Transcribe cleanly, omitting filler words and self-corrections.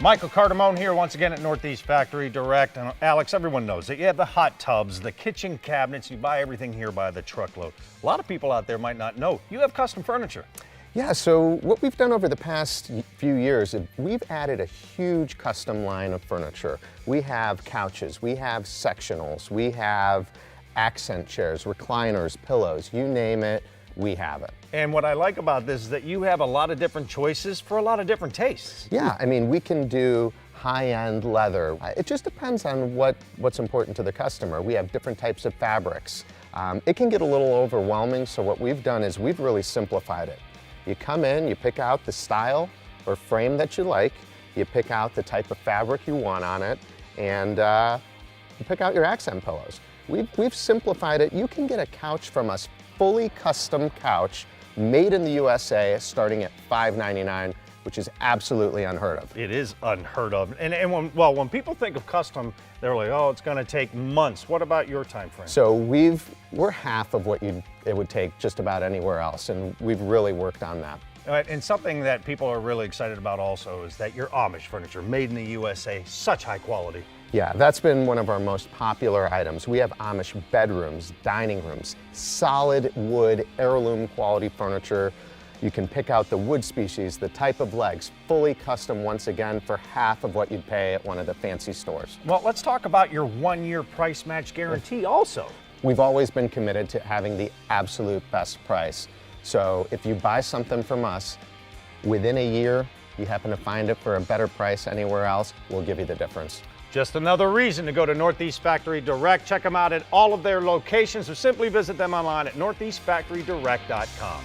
Michael Cardamone here once again at Northeast Factory Direct. And Alex, everyone knows that you have the hot tubs, the kitchen cabinets, you buy everything here by the truckload. A lot of people out there might not know you have custom furniture. Yeah, so what we've done over the past few years, we've added a huge custom line of furniture. We have couches, we have sectionals, we have accent chairs, recliners, pillows, you name it, we have it. And what I like about this is that you have a lot of different choices for a lot of different tastes. Yeah, I mean, we can do high-end leather. It just depends on what's important to the customer. We have different types of fabrics. It can get a little overwhelming, so what we've done is we've really simplified it. You come in, you pick out the style or frame that you like, you pick out the type of fabric you want on it, and you pick out your accent pillows. We've simplified it. You can get a couch from us, fully custom couch, made in the USA, starting at $5.99, which is absolutely unheard of. It is unheard of. And when people think of custom, they're like, oh, it's going to take months. What about your time frame? So we're half of what it would take just about anywhere else, and we've really worked on that. All right, and something that people are really excited about also is that your Amish furniture, made in the USA, such high quality. Yeah, that's been one of our most popular items. We have Amish bedrooms, dining rooms, solid wood, heirloom quality furniture. You can pick out the wood species, the type of legs, fully custom once again for half of what you'd pay at one of the fancy stores. Well, let's talk about your 1-year price match guarantee also. We've always been committed to having the absolute best price. So if you buy something from us, within a year, you happen to find it for a better price anywhere else, we'll give you the difference. Just another reason to go to Northeast Factory Direct. Check them out at all of their locations or simply visit them online at northeastfactorydirect.com.